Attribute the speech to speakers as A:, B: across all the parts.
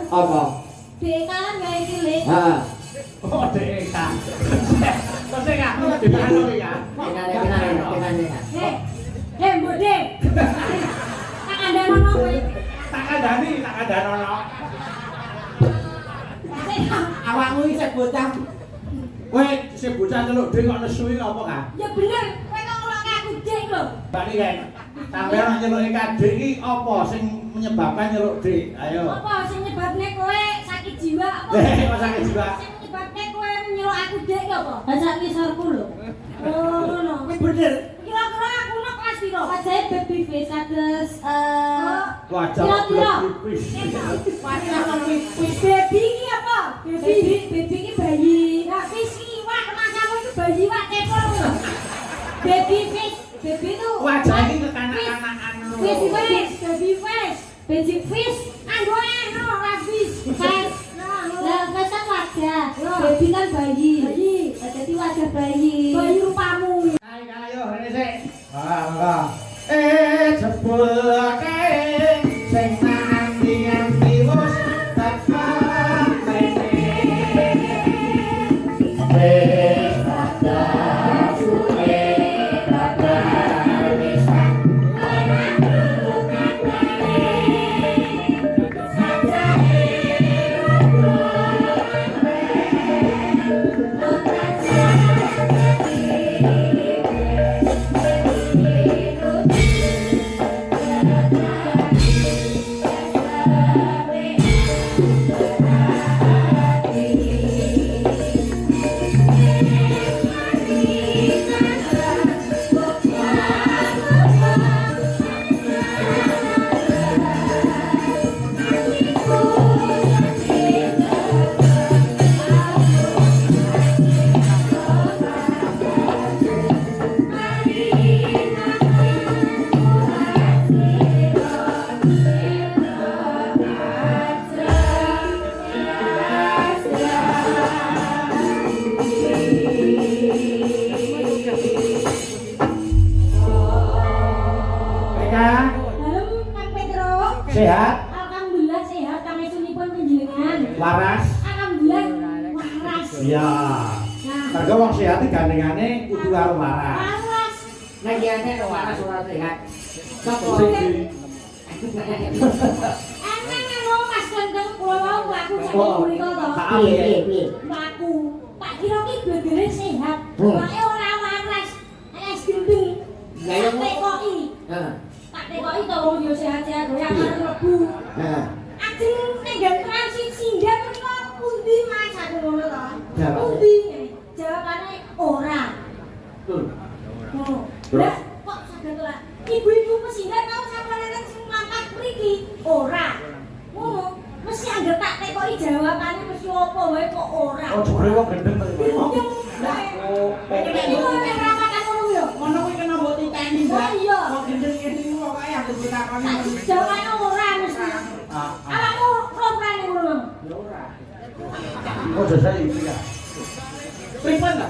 A: Apa?
B: DK kan gawe cilik.
A: Heeh.
C: Oh, DK. Kok sing aku ditahan kok ya.
B: Mbok Dek. Tak kandhane kowe.
C: Tak kandhanono.
A: Awakmu iki sik bocah.
C: Kowe sing bocah celuk dhek kok nesuwi apa kan?
B: Ya bener, kowe kok ngulangke aku Dek lho.
C: Bani kae. Sampeyan nyeluki kadek iki apa sing menyebabkan nyeluk dhek? Ayo.
B: Apa sing nyebabne kowe sakit jiwa apa?
C: Kok sakit jiwa?
B: Sing nyebabne kowe nyeluk aku Dek ki apa? Baca ngisarku lho. Oh, ngono.
A: Kuwi bener.
B: Kira-kira aku nok kelas piro? Wajahe baby face kados
C: Wajah
B: kira-kira.
C: pipis.
B: Wajah pipis. Baby ki apa? Baby ki bayi. Lah fish ki iwak, masamu itu bayi iwak tepung. Baby fish. Baby itu
C: Wajah iki kekanak-kanakan lho.
B: Fish fish, baby fish. Baby fish. Anggo eno ora fish. Fish. Lah kesan wajah. Baby kan bayi. Bayi. Jadi wajah bayi. Bayi rupamu.
C: Ayo rene sik. Jebul kae sing nanti wis tekan rene. Wis pada suwe kabar wis sehat,
B: Alhamdulillah sehat, kami sunipun panjenengan.
C: waras.
B: Alhamdulillah waras.
C: Iya.
B: Nah,
C: Mergo wong sehat iki gandengane kudu karo waras.
B: waras.
A: Nek yane waras ora sehat. Sopo
C: Sing
A: sing
C: di-
B: Emang ngono Mas Ganteng kula wau aku
C: Oh,
B: sakit mriko to.
A: piye?
B: Mbakku, tak kira ki gegere sehat.
A: Hmm.
B: Pokoke ora waras. Es gendeng.
A: Lah ya
B: Tak tekoki.
A: Heeh.
B: Tak tekoki to wong yo sehat-sehat ya karo mlebu.
A: Heeh.
B: Ajeng nek transisi ndak mriko pundi Mas aku ngono to.
A: Jawab.
B: Pundi? Jawabane ora.
A: Tuh.
B: Oh. Lah kok saged ora? Ibu-ibu pesindan tau sampeyan sing mangkat mriki ora. Ngono. Mesti anggere tak tekoki jawabane mesti apa wae kok ora.
C: Oh, jebule wong gendeng to.
B: Iki kok nek ramakan ngono yo.
A: Ngono kuwi kena mbok titeni, Mbak.
B: Oh, iya.
A: Kok gendeng ngene iki kok kaya aku ditakoni.
B: Tak jawabane ora mesti. Awakmu romprane ngono.
A: Ya ora.
C: Oh, jasa iki ya.
A: Pripun ta?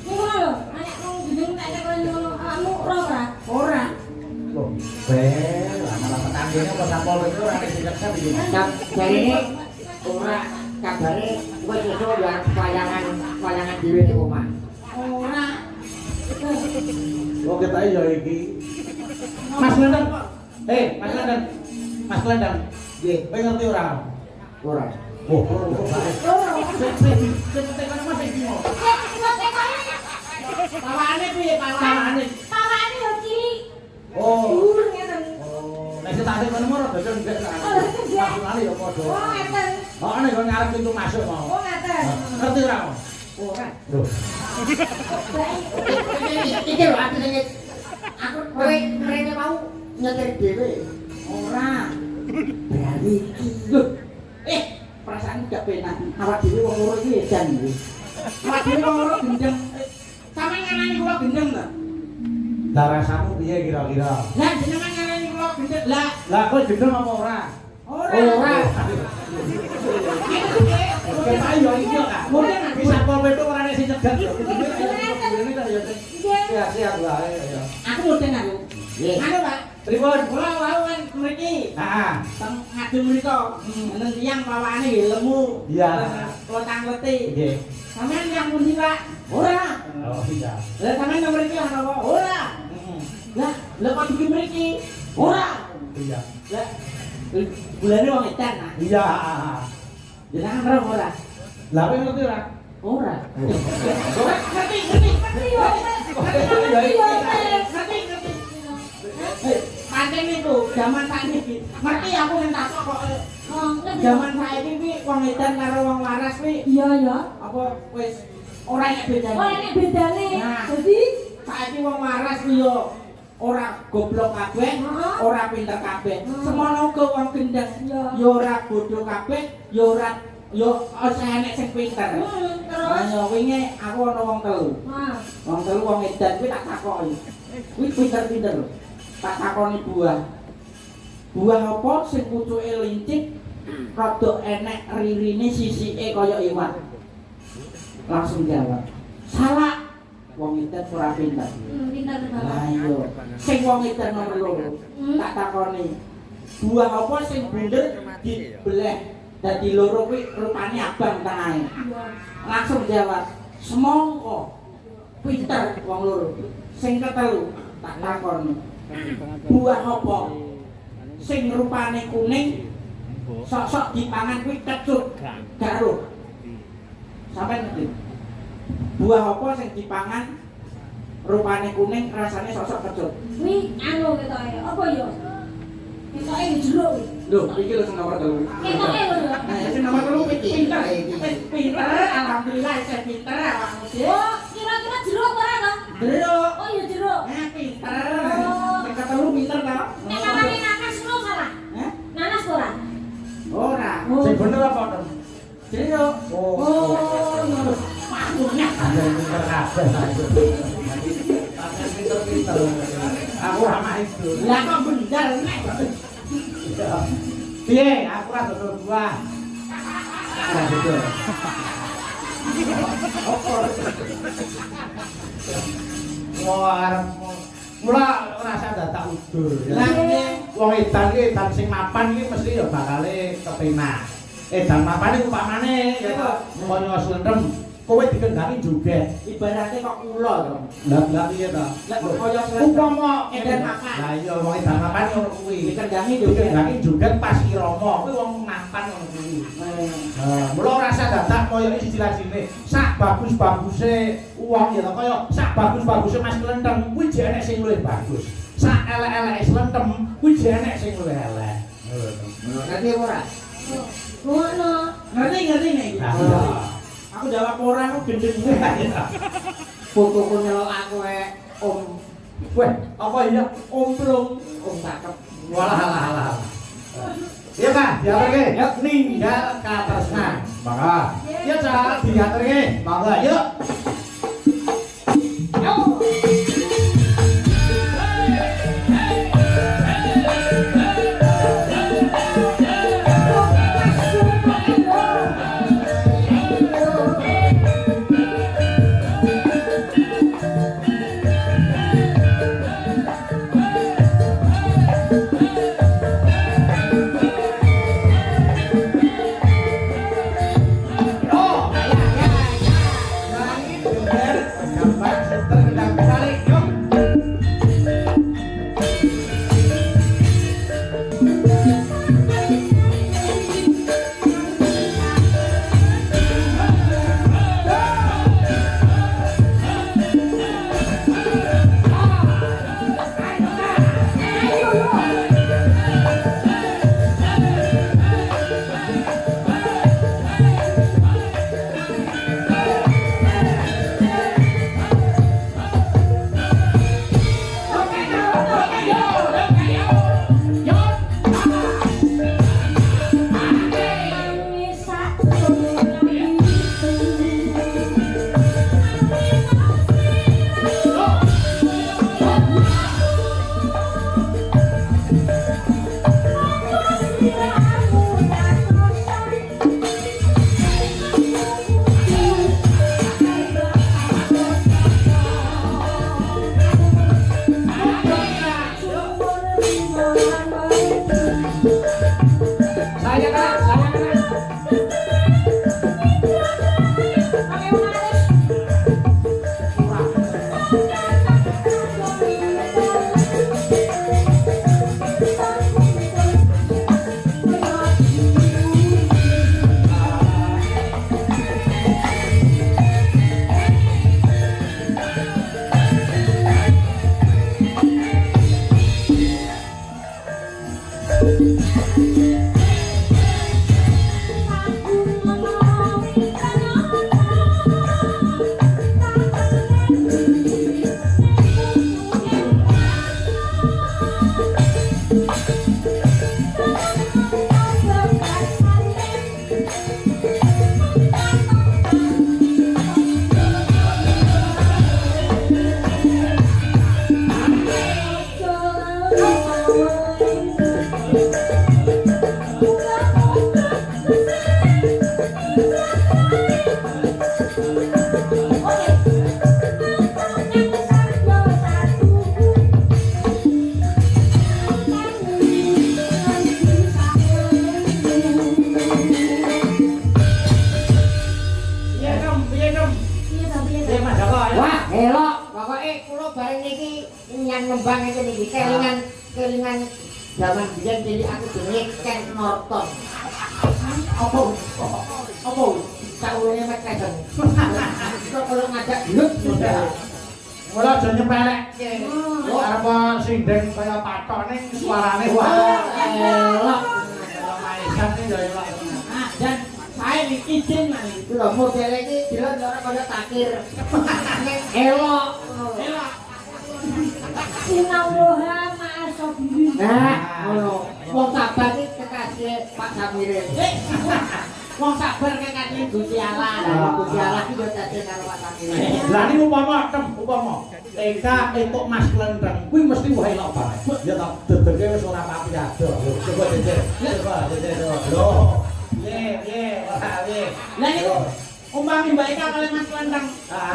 B: Ngono lho, anek wong gendeng tak tekoki ngono. Awakmu ora.
C: Ora. Loh, bel, malah tetanggane apa sapol itu ora diseksa iki.
A: Jarine ora kabare kowe sesuk yo arep wayangan dhewe ning omah.
B: Ora.
C: Oh, ketake ya iki. Mas Lendang. Mas Lendang. Mas Lendang.
A: Nggih,
C: Kowe ngerti ora?
A: ora.
C: Oh, sing tekan Mas iki mau.
A: Pawakane piye
C: Pawakane.
B: Pawakane yo cilik.
C: Oh.
B: Dhuwur ngeten.
C: Nek sing tak tekan moro dadi nggak lah. Maksudane ya padha.
B: Oh, ngeten.
C: Oh, nek kon ngarep pintu masuk mau.
B: Oh, ngeten.
C: Ngerti ora?
A: Ora.
C: Loh.
A: Iki lho aku sing aku kowe mrene mau nyetir dhewe. Ora. Berani iki. Lho. Perasaan gak penak. Awak dhewe wong loro iki edan iki. Awak dhewe wong loro gendeng. Sampe ngarani kula gendeng ta?
C: Lah rasamu piye kira-kira?
A: Lah jenengan ngarani kula gendeng.
C: Lah kowe gendeng apa ora?
A: Ora.
C: Kita ayo iki kok. Mungkin bisa pol itu ora nek sing cegat. Siap-siap lah ya.
A: Aku mudeng aku. Anu, Pak.
C: Pripun?
A: Kula wau kan mriki.
C: Heeh.
A: Teng ngajeng mriko. Nang tiyang pawane nggih lemu.
C: Iya.
A: Lotang-leti.
C: Nggih.
A: Sampeyan yang pundi, Pak? Ora.
C: Oh iya.
A: Lah sampeyan nang mriki ana apa? Ora. Lah, lha kok iki mriki? Ora.
C: Iya.
A: Lah bulane wong edan nah.
C: Iya.
A: Jenengan ora ora?
C: Lah kowe ngerti ora?
A: Ora.
C: Ora
A: Ngerti.
B: Ngerti yo,
A: Ngerti. Pancen itu zaman saiki. Ngerti aku yang takok kok.
B: oh, ngerti.
A: Zaman saiki kuwi wong edan karo wong waras kuwi
B: Iya ya.
A: apa wis ora enek bedane.
B: Oh, ini bedane.
A: Nah.
B: Jadi,
A: Saiki wong waras kuwi yo ora goblok kabeh,
B: Heeh.
A: ora pinter kabeh. Semono uga wong gendeng
B: Iya.
A: yo ora bodoh kabeh, yo ora yo enek sing pinter.
B: terus.
A: Ayo wingi aku ana wong telu.
B: Nah,
A: Wong telu wong edan kuwi tak takoki. Kuwi pinter-pinter lho. Tak takoni buah. Buah apa sing pucuke lincip, rada enek ririne sisike kaya iwak. Langsung jawab. Salah. Wong edan ora pinter.
B: pintar
A: Lah
B: banget.
A: iya. Sing wong edan nomor loro. Tak takoni. Buah apa sing bunder dibeleh dadi loro kuwi rupane abang tengahe.
B: Iya.
A: Langsung jawab. Semongko. Pinter wong loro. Sing ketelu tak takoni. Buah apa sing rupane kuning sok-sok dipangan kuwi kecut garuh. Sampai ngerti? Buah apa sing dipangan rupane kuning rasane sok-sok kecut.
B: Wih, anu ketoke. Apa ya? Ketoke jeruk.
A: Lho, iki lho sing nomor 3.
B: Ketoke lho ya.
A: Nah, sing nomor 3 iki pinter. Pinter, alhamdulillah saya pinter awakmu sih.
B: Oh, kira-kira jeruk ora to?
A: Jeruk.
B: Oh, ya jeruk.
A: Nah, pinter. Sing ketelu pinter ta?
B: Nek namane nanas ngono salah.
A: Hah?
B: Nanas ora?
A: Ora.
C: Sing bener apa, Tom?
A: Jeruk.
B: Oh, ngono.
A: Maksudnya
C: Ada pinter kabeh. Pinter-pinter. Aku ramah itu.
A: lah kok bener nek.
C: Piye? Aku ora dodol buah. Nah, betul. Wah, arep mula rasa dadak udur.
A: Lah piye?
C: Wong edan iki edan sing mapan iki mesti ya bakale kepenak. Edan mapan iku upamane ya to, kaya slendem, kowe dikendhangi joget.
A: Ibaratnya kok kula to.
C: Lah piye to?
A: Lah kok kaya slendem.
C: Upama
A: Edan mapan.
C: Lah iya wong edan mapan ngono kuwi.
A: Dikendhangi joget.
C: Dikendhangi joget pas irama, kuwi wong mapan ngono kuwi. Nah, mula rasa dadak kaya istilah-isine sak bagus-baguse wong ya to kaya sak bagus-baguse Mas Klenteng kuwi jek enek sing luwih bagus. Sak elek-eleke Slentem kuwi jek enek sing luwih elek.
A: Ngerti ora?
B: Ngono.
A: Ngerti nek iki.
C: Nah, iya.
A: Aku jawab ora aku gendeng. Fotoku nyelok aku Om.
C: Weh, apa iya?
A: Omplung, Om cakep.
C: Walah alah alah. Iya Kak, diaturke. Yuk ninggal katresnan. Mangga. Iya Cak, diaturke. Mangga, yuk.
A: tembang iki kelingan zaman biyen cilik aku jenenge Ken Norton. Apa? Saulene Mike Tyson. Kok kalau ngajak gelut
C: Mula aja nyepelekke. Arep sindeng kaya patone suarane wah elok. Maisan iki ya elok.
A: Dan saya izin nang itu lho model iki dilon ora kaya takir. Elok.
B: Sinawuha ma'asobiri.
A: Nah, ngono. Wong sabar iki kekasih Pak Samire. Wong sabar kekasih Gusti Allah. Gusti Allah iki yo dadi karo Pak Samire.
C: Lah niku upama Eka entuk Mas Klendeng kuwi mesti wae elok banget. Ya tak dedege wis ora papi ado. Coba dede. Lho. Ye.
A: Lah niku umpami Mbak Eka kali Mas Klendeng,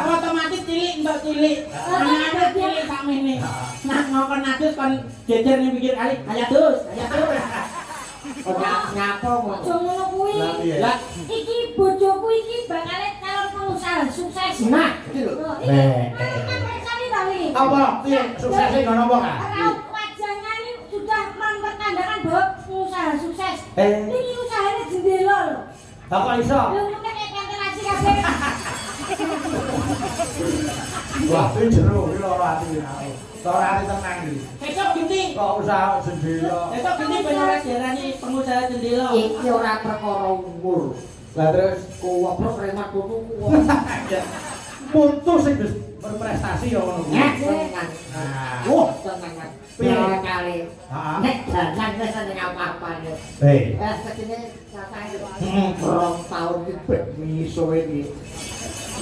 A: otomatis cilik Mbak cilik. Anak-anak cilik sakmene. Nah ngokon adus kon jejer ning pinggir kali. Ayo dus. Nyapa kok.
B: Aja ngono kuwi.
A: Lah
B: Iki bojoku iki bakale calon pengusaha sukses.
A: nah iki lho.
C: Apa? Piye suksese ngono apa kan?
B: Raut wajahnya ini sudah mempertandakan bahwa pengusaha sukses. Ini usahanya jendela loh.
C: Lah kok iso?
B: Lho mungkin kayak ventilasi kabeh.
C: Wah, iki jero iki lara ati aku. Lara ati tenang iki.
A: Besok genti.
C: Kok usaha jendela.
A: Besok genti ben ora diarani pengusaha jendela. Iki ora perkara umur.
C: Lah terus
A: Kuwok preman kutu kuwok.
C: Mutu sing wis berprestasi ya ngono kuwi.
A: Tenang. Wah, tenang. Piye kali.
C: Heeh.
A: Nek jalan wis ana apa-apa. Sekene sasae 2 tahun iki bet miso iki.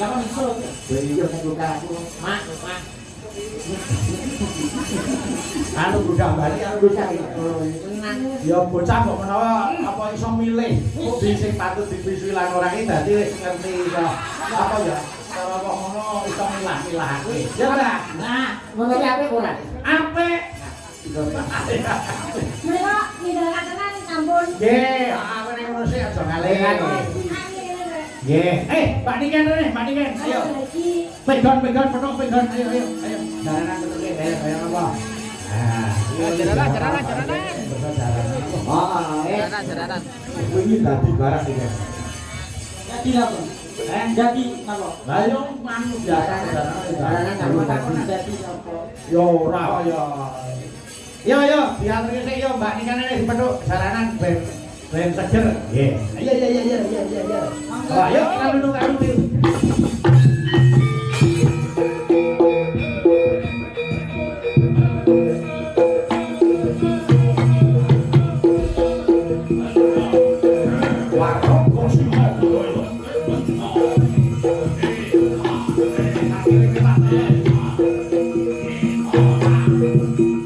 A: Lah kok miso? Iya nek aku. Mas.
C: Anu budak bali anu
A: Bocah iki. Tenang.
C: ya bocah kok menawa apa iso milih di sing patut dibisui lan ora iki dadi wis ngerti iso apa ya cara kok ngono iso milah-milahake. Ya ora?
A: Nah, ngono ki apik ora?
C: Apik.
B: Mereka nindakaken sampun.
C: Nggih, awake ngono sih aja ngalengan. Nggih. Mbak Niken rene, Mbak Niken. Ayo. Pegon, petok pegon. Ayo. Jaranan betul ayo apa? Nah, jaranan. Jaranan. Kuwi dadi barang iki.
A: Jadi apa? Jadi apa?
C: Lah yo manut biasa jaranan
A: Jadi apa?
C: Yo ora ya. Yo diantre sik yo Mbak Niken rene dipethuk jaranan ben seger. Nggih. Iya. Ayo kita minum air.
B: Thank you.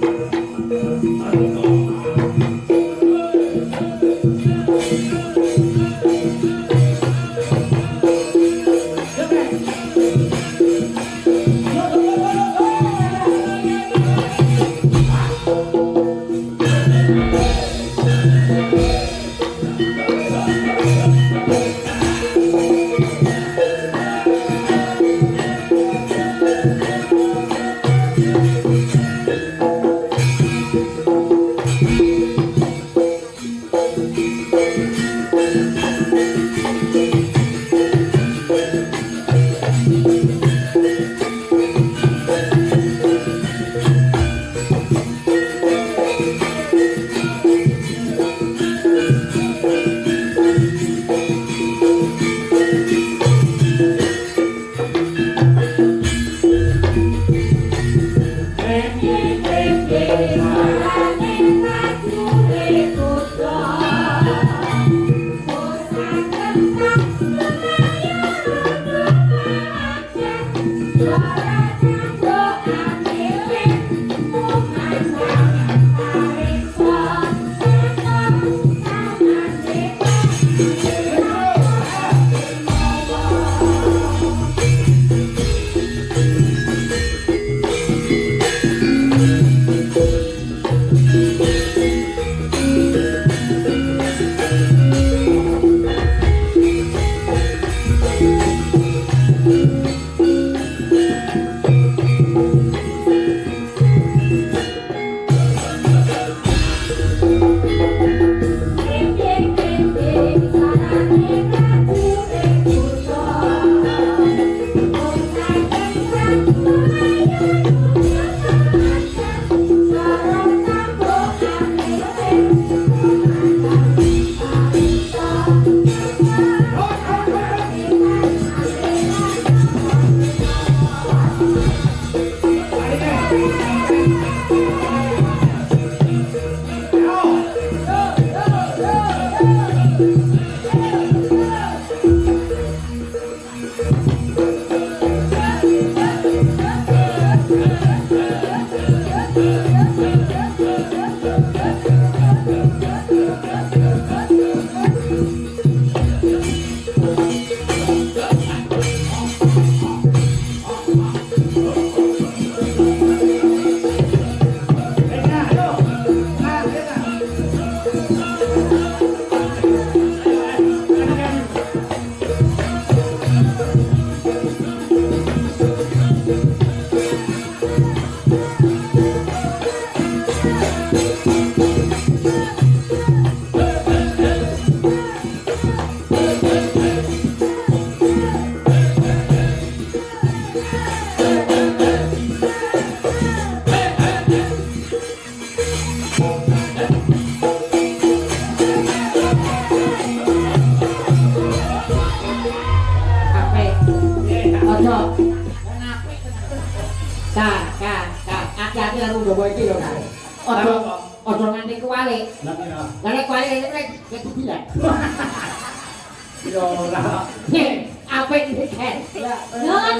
A: karo nggawa iki lho Kak. Aja nganti kuwalik.
C: Lah pira?
A: Lah nek kuwalik nek dibilang.
C: Yo ora.
A: Apa ini kan?
B: Jangan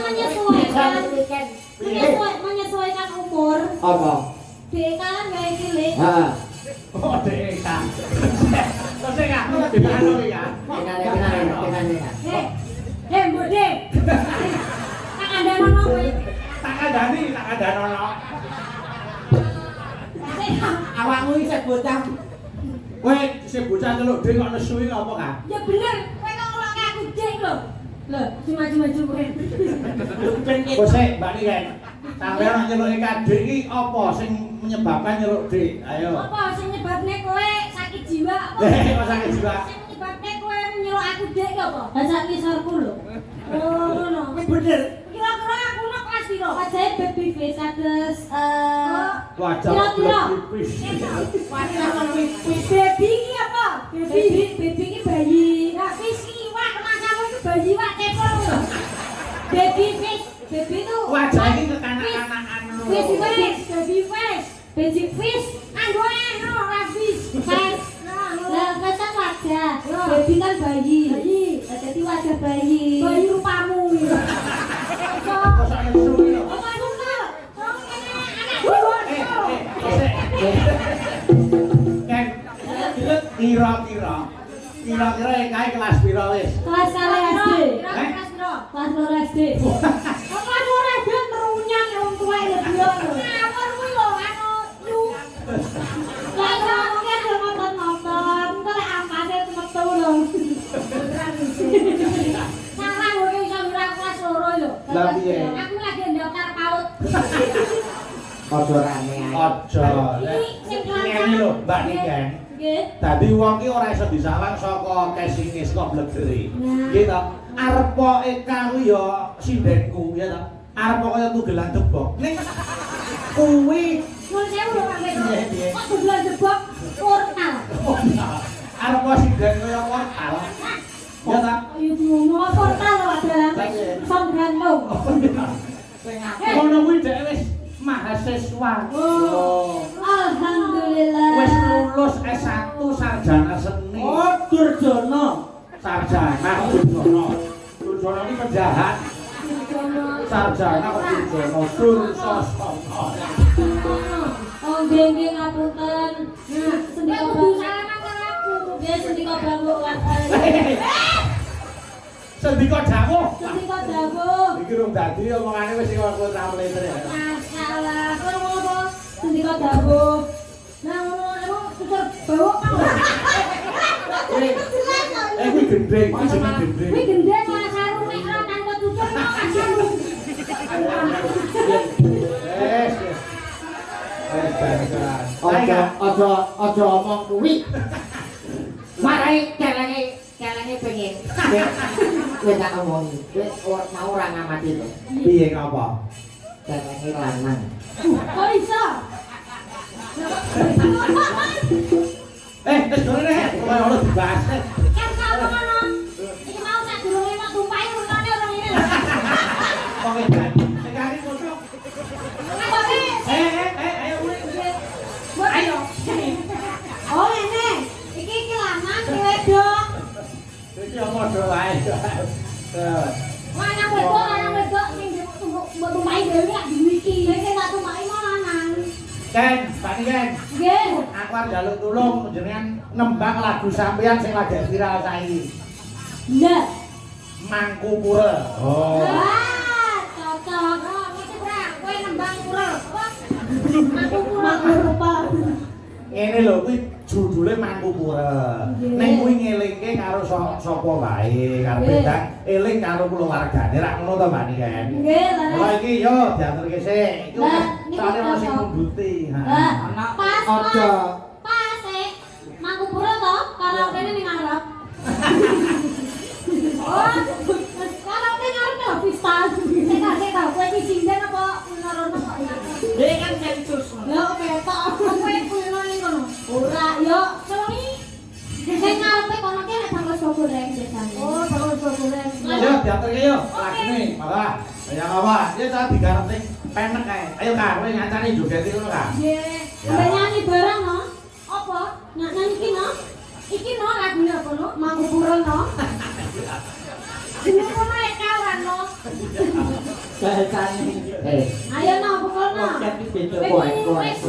B: menyesuaikan umur.
A: Apa?
B: Dek kan gak cilik.
A: Heeh.
C: Oh, dek kan. Terus Kak, dipano ya.
B: Mbok Dek. Tak kandhanono kowe.
C: Tak kandhanono.
A: Awakmu iki sik bocah.
C: Kowe sing bocah celuk dek kok nesuwi apa, Kak?
B: Ya bener, kowe kok ngolongke aku Dek lho. Lho, maju-maju kowe.
C: Kok sik, Mbak Niken. Sampeyan nek nyeluki kadek iki apa sing menyebabkan nyeluk dek? Ayo.
B: Apa sing nyebabne kowe sakit jiwa apa?
C: Kok sakit jiwa?
B: Sing nyebabne kowe nyeluk aku Dek apa? Bahasa ngisarku lho. Oh, ngono.
A: Bener.
B: Kira-kira aku nok kelas piro? Wajahe baby face kados
C: Wajah
B: kira-kira.
C: tipis.
B: Baby iki apa? Baby iki bayi. Nah, fish iki iwak, masamu itu bayi iwak cepol. Baby fish, baby itu
C: Wajah iki kekanak-kanakan ngono.
B: fish, baby fish. Baby fish, anggo no, ora fish. Fish. Lah, kan wajah. Baby kan bayi. Lah dadi wajah bayi. Bayi rupamu.
C: Kok sak nesuwi lho.
B: Oh, aku kok. Oh, kene anak
C: Ken, kira-kira kae kelas piro wis?
B: kelas kali SD.
C: Hah?
B: Kelas loro SD. Kelas loro SD terunyang wong tuwa lebih lho. Ngawur kuwi lho anu yu. Lah kok mungkin yo nonton-nonton, kok lek ampase metu lho. Salah kowe iso ngira kelas loro lho.
C: Lah piye?
B: Aku lagi ndaftar PAUD.
A: Aja rame ae.
C: Aja. Ngene lho, Mbak Niken.
B: Nggih.
C: Dadi wong ki ora iso disalang saka casing saka blegere.
B: Nah.
C: Nggih ta? Arepoke kuwi ya sindenku ya ta. Arep kaya tugelan jebok. Ning kuwi
B: Mun sewu lho Pak Beto.
C: Iya, iya.
B: Kok dodolan jebok portal.
C: arep sinden kaya portal. Ya ta?
B: Ayo ngomong portal lho Pak Dalang. Som gantung.
C: Ngono kuwi dhek wis mahasiswa.
B: Oh. Alhamdulillah.
C: Wis lulus S1 sarjana seni.
A: Oh, Durjono.
C: Sarjana Durjono. Durjono iki penjahat. Sarjana kok Durjono Dursasana.
B: Oh, nggih ngapunten. Nah, sendika kudu salaman karo aku. Nggih, sendika dawuh lan.
C: Sendika dawuh.
B: Sendika dawuh.
C: Iki rung dadi omongane wis kok aku ora mleter ya.
B: Masalah, kok ngono. Sendika dawuh. Nah, ngono tutur bawuk kok.
C: Kuwi gendeng, kuwi jeneng gendeng.
B: Kuwi gendeng ora saru nek ora tanpa tutur kok kan saru.
C: Wes. Wes baiklah.
A: Aja omong kuwi. Marai kelenge pengen. Kowe tak omongi. Kowe mau ora ngamati lho.
C: Piye ngapa?
A: Kelenge lanang.
B: Kok iso?
C: Wis dole kaya ora dibahas.
B: Kan kalau ngono. Iki mau sak durunge mak tumpahe rungane ora ngene lho.
C: Oke, kan. Sekali foto. Ayo urip.
B: Ayo. Oh, ini. Iki lanang iki wedok.
C: Iki padha wae.
B: Lanang wedok sing mbok tumpahi dhewe lak diwiki. Iki tak tumpahi mau lanang.
C: Ken, Pak Niken.
B: Nggih.
C: Aku arep njaluk tulung jenengan nembang lagu sampeyan sing lagi viral saiki.
B: Lah.
C: Mangkupura. Oh.
B: Wah, cocok. Oh, mesti ora kowe nembang pura. Aku pura.
C: Ngene lho kuwi judule Mangkupura. Ning kuwi ngelingke karo sapa wae, karepe ndak eling karo kulawargane ra ngono to Mbak Niken.
B: Nggih,
C: Lha iki yo diaturke sik. Iki soalé masih munduti.
B: Pas.
A: Aja.
B: Pas Mangkupura to, karaoke ning ngarep. Oh, karaoke ngarep lho pista. Sik kowe iki sinden apa menarono kok.
A: Dek kan sensus.
B: Lho ketok kowe kulino ning kono. Ora, yo celoni. Sing ngarepe kono ki nek tanggo sego goreng sesane. Oh, tanggo sego goreng.
C: Yo diaturke yo. Lagune, malah. Ya apa? Ya tak digarep ning penek kae. Ayo Kak, kowe ngancani joget iki ngono Kak.
B: Nggih.
C: Ya.
B: Ambil nyanyi bareng no. Apa? Nyanyi iki no. Iki no lagune apa no? Mangku pura no. Ini kono ya kawan no.
A: Bahasane.
B: Ayo no pukul no.
A: Joget iki beda kowe.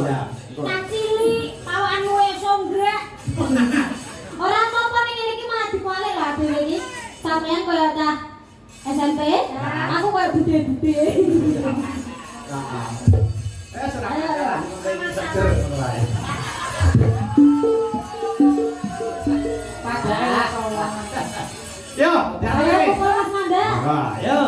A: Ya.
B: Cacili, pawanmu wis songgrek. Ora apa-apa ning ngene iki malah dikualik lah dhewe iki. Sampeyan koyo cah SMP, aku koyo bude-bude.
C: Serang aja lah, seger ngono wae.
A: Padahal
C: Yo,
B: Ayo
C: dialih.
B: pukul Mas Manda.
C: Wah, yo.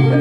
B: Aku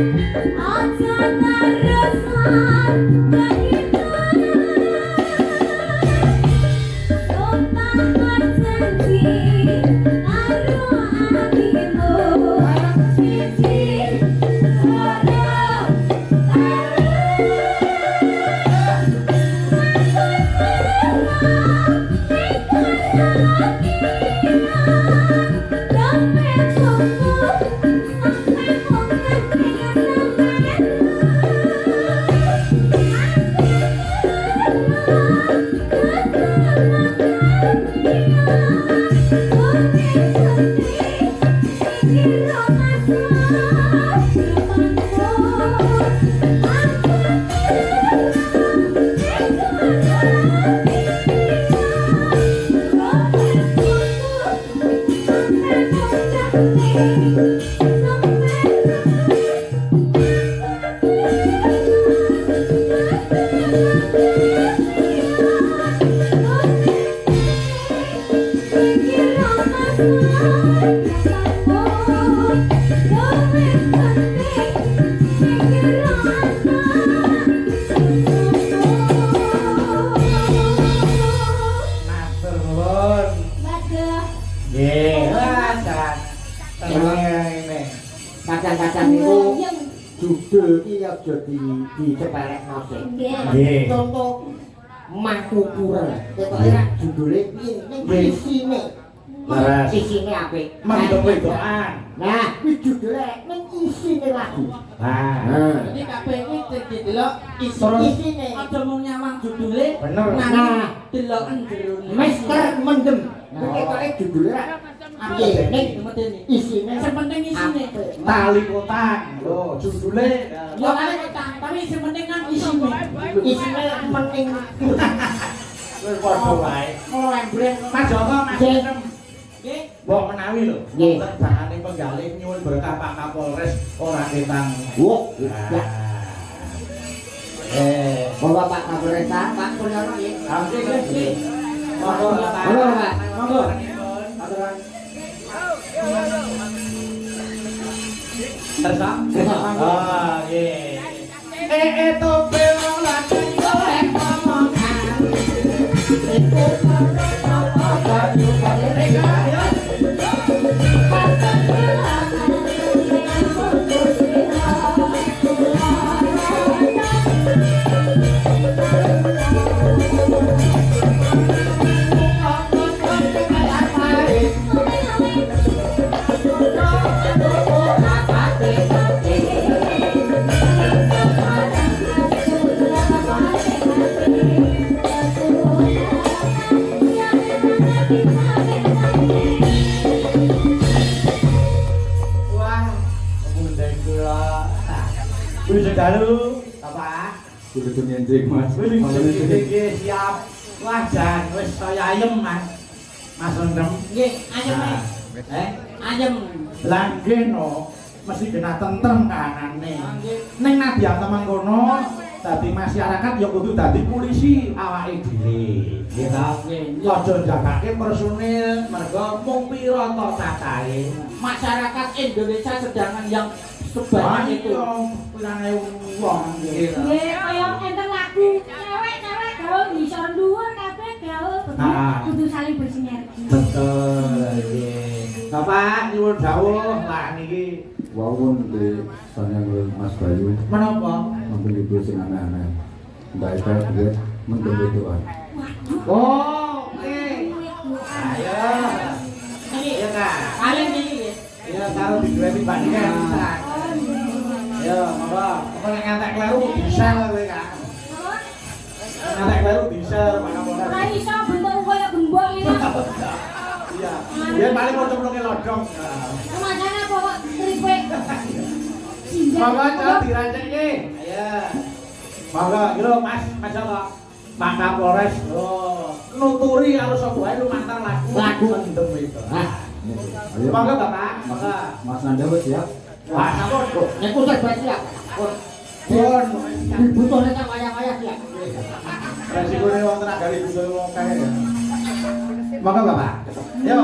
B: Yang
A: judul iki aja dicepelekno sik.
B: nggih.
A: Contoh Mangkupura. Ketoke ra judule piye ning isine.
C: Leres.
A: Isine apik.
C: Mendem wedokan.
A: Nah, iki judule ning isine lagu.
C: Nah,
D: Jadi kabeh iki didelok
C: Terus.
D: isine. Aja mung nyawang judule.
C: bener.
A: Nah,
D: Deloken jerone.
A: Mister Mendem. Ketoke judule ra apik ning
D: medeni.
A: isine.
D: Sing penting isine.
C: Tali kotang. Lho, judule
D: Ya kali kok tapi sing penting kan isine.
A: Isine mending
C: wis padha wae.
A: ora breng.
C: Mas Joko, Mas
A: Nggih.Inem.
D: Nggih.
C: Mbok menawi lho.
A: Nggih.
C: Wonten bangane penggalih nyuwun berkah Pak Kapolres ora ketang.
A: Wo,
C: Nah.
A: ya. Bapak Pak Kapolres, Pak Purnomo nggih.
C: Oke, nggih. Monggo, Pak.
A: Monggo, Pak.
C: Monggo.
A: Aturan.
C: Tersa? Ah, nggih. Tope lan golek omongan. Wah, ngundang kula. Wis dalu, apa?
E: Kudu nyenjing Mas.
C: Wis iki siap. Wah, jan wis saya ayem, Mas. Mas Rendem.
D: Nggih, ayem. Ayem.
C: Langge no, mesti kena tentrem kanane.
D: Nggih.
C: Ning nadyan temen kono, dadi masyarakat ya kudu dadi polisi awake dhewe. Nggih ta?
D: Nggih.
C: Aja jagake personil mergo mung pira to cacahe.
D: Masyarakat Indonesia sedangkan yang sebanyak itu.
C: Pirang ewu wong nggih.
B: Nggih, kaya enten lagu cewek-cewek gaul ngisor dhuwur kabeh gaul
C: Ah.
B: kudu saling bersinergi.
C: Betul, nggih. Bapak nyuwun dawuh lah niki
E: Wawon di Sanyang Mas Bayu
C: menapa?
E: nonton ibu sing aneh-aneh. Ndak itu dia mendem doan.
C: Oh, oke. Ayo.
D: Ini
C: Ya Kak.
D: kalian ini nggih.
C: Ya karo digrepi Mbak Nika bisa. Ya, monggo. Apa nek ngantek kleru bisa kowe Kak. Ngantek kleru bisa Pak Kapolres.
B: Ora iso bentuk koyo gembok iki.
C: Iya. Biar paling kocok-kocoke lodong.
B: Kemana kok tripek.
C: Monggo coba dirancake. Ayo. Monggo, iki lho Mas, Mas Joko. Pak Kapolres. Oh, nuturi karo sapa wae lumantar lagu mendem itu.
A: Nah,
E: Ayo.
C: Monggo Bapak.
E: Mas,
C: Monggo.
E: Mas Nanda wis siap.
C: Wah, sampun.
A: nek kuwi wis siap.
C: Pun.
A: Dibutuhne tak kaya-kaya siap.
C: Resikone wong tenaga ibu wong kae ya. Monggo Bapak. Yo.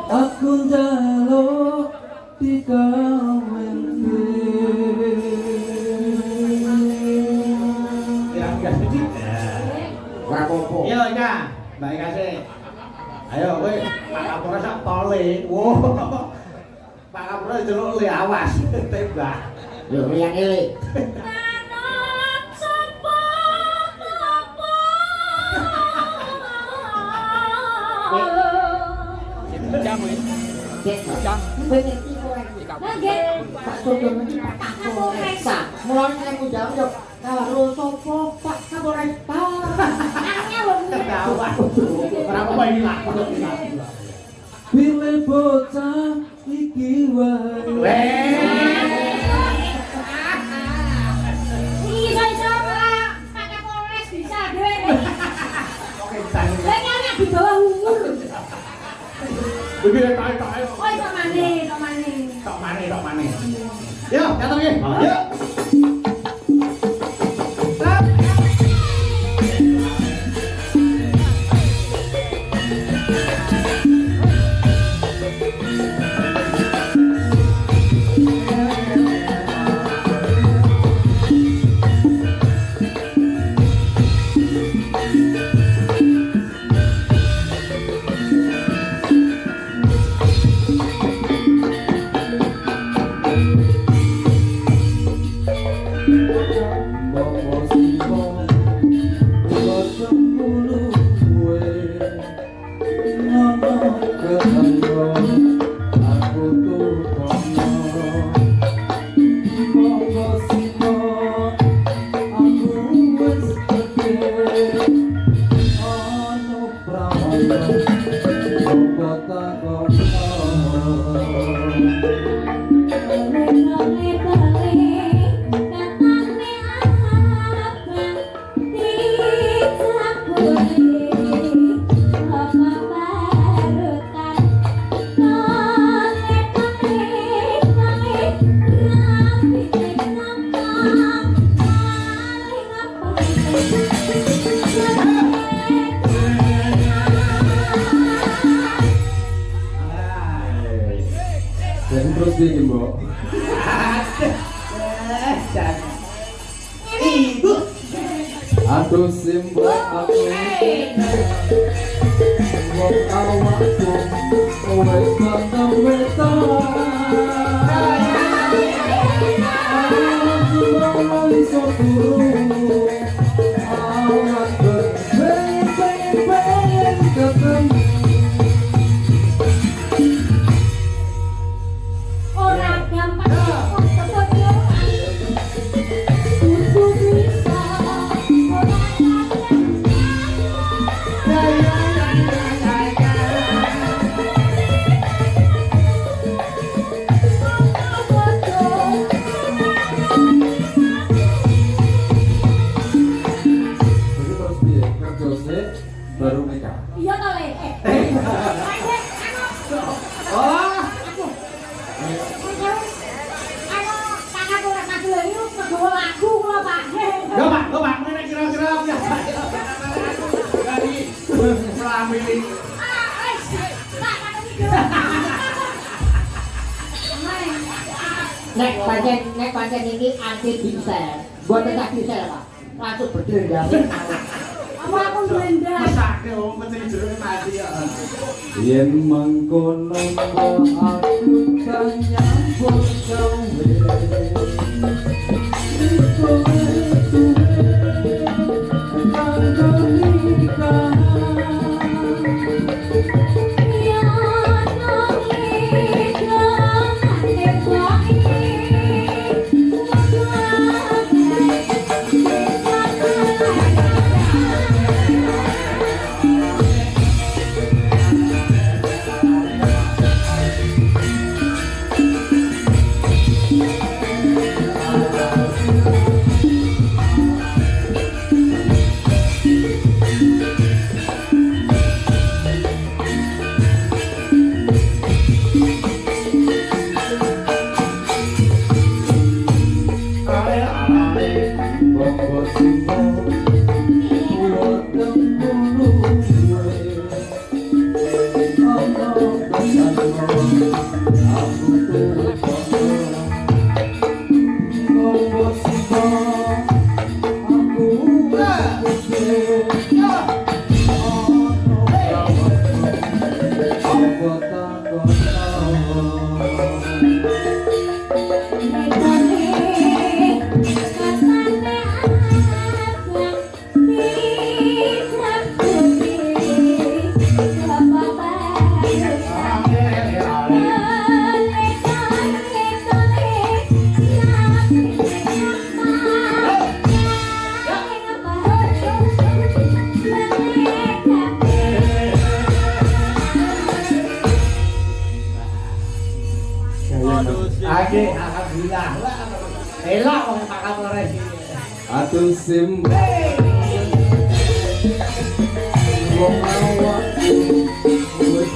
D: Aku njaluk dikawinke.
C: Ya gas sedikit.
A: Ora apa-apa.
C: Yo Ika, Mbak Ika sih. Ayo kowe Pak Kapolres sak tole. Wo. Pak Kapolres jeluk le awas tembak.
A: Yo riyan ele.
B: Tanah sapa apa?
A: Cek. Bener iki ora iki.
B: Nggih.
A: Pak Sodo niki Pak Kapolres. Mulane nek njawab yo karo sapa Pak Kapolres.
B: Nanya wong
C: Awas. Ora apa iki lah.
D: Pilih bocah iki wae.
B: Iso-iso Pak Kapolres bisa dhewe.
C: Oke, tanggung.
B: Lah nyari di bawah umur.
C: Iki tae-tae.
B: Oh, tok maneh, tok maneh.
C: Tok maneh, tok maneh. Yo, datang iki. Yo.
E: aku tukono monggo simo aku wis gede ono pramono monggo takono dan terus dia mbok
C: Ibu.
E: aduh simbol aku wong awakku wis bakal wetan aku iso turu awak pengen ketemu
B: Ora gampang kok ketemu kudu bisa ora
E: jadi terus piye kerja sih baru nikah
B: iya to Le
C: Oh,
B: kakakku ora maju lho iki kegawa lagu kula Pak
C: Go Pak, mana kira-kira ya. Dari selami ini.
A: Nek pancen ini anti bisa. Buat tak bisa Pak. Langsung berdiri
B: Apa aku ngelendah
C: Masake wong mesti jerone mati ya.
E: yen mangkono aku kan nyambut gawe
C: Age, alhamdulillah. Elak wong Pak Kapolres iki.
E: Atuh sim wong awakku wis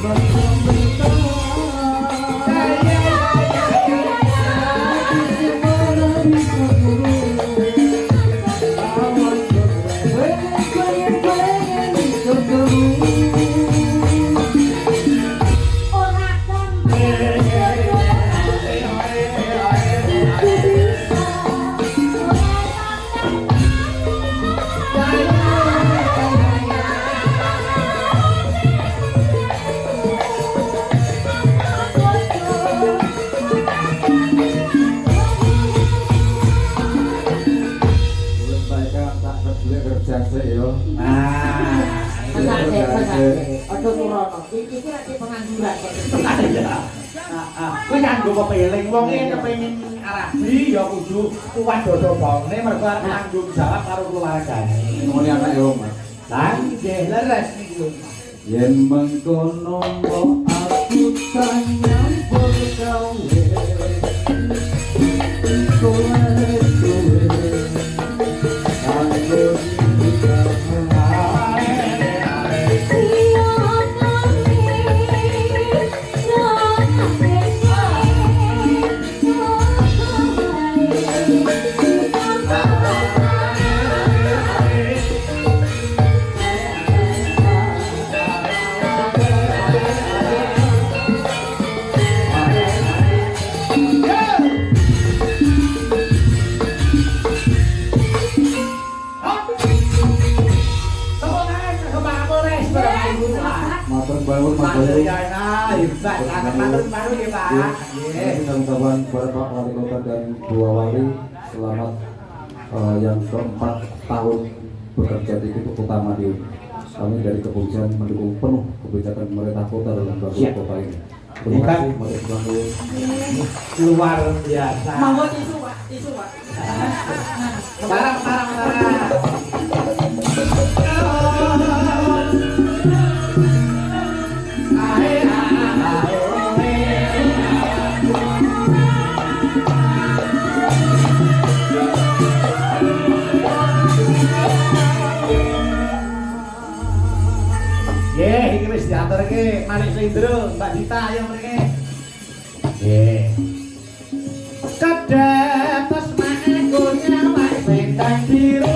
C: Ya. Kuwi nganggo kepeling wong iki kepengin Arabi ya kudu kuat dodo-dodone mergo arep tanggung jawab karo keluargane.
E: Ngomongin anak ya Om.
C: Lah nggih leres niku.
E: Yen mengkono aku tanya bergawe kowe bangun
C: Matur ya nah, hebat. Matur ya Pak.
E: Kita ucapkan kepada Pak Wali Kota dan dua wali selamat yang keempat tahun bekerja di Titik Utama di kami dari kepolisian mendukung penuh kebijakan pemerintah kota dalam bangun kota ini. Terima kasih, mari selalu
C: Luar biasa.
D: Monggo tisu Pak, tisu Pak.
C: Barang. Iki wis diaturke Malik Slendro, Mbak Dita ya mriki. Nggih. Kadetos mangko nyawak bentang biru.